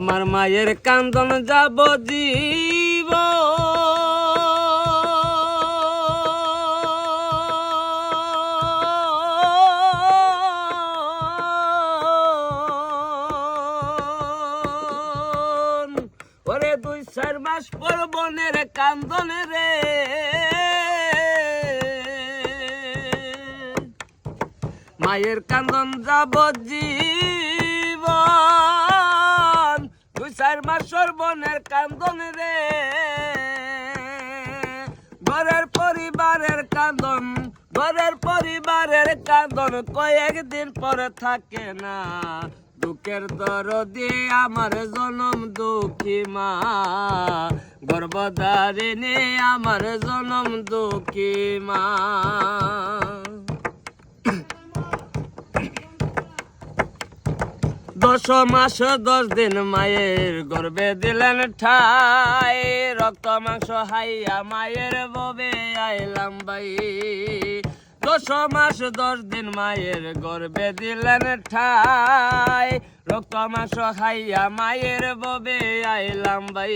আমার মায়ের কান্দন যাব জীব ওরে 2-4 মাস পর বনের কান্দনে রে মায়ের কান্দন যাব জীবন 2-4 মাসের বনের কান্দন রে ঘরের পরিবারের কান্দন কয়েকদিন পরে থাকে না দুঃখের দরদি আমার জনম দুঃখী মা গর্ভধারিণী আমার জনম দুঃখী মা 10 মাস 10 দিন মায়ের গর্ভে দিলেন ঠাই রক্ত মাংস হাইয়া মায়ের ববে আইলাম ভাই 10 মাস 10 দিন মায়ের গর্ভে দিলেন ঠাই রক্ত মাংস হাইয়া মায়ের ববে আইলাম ভাই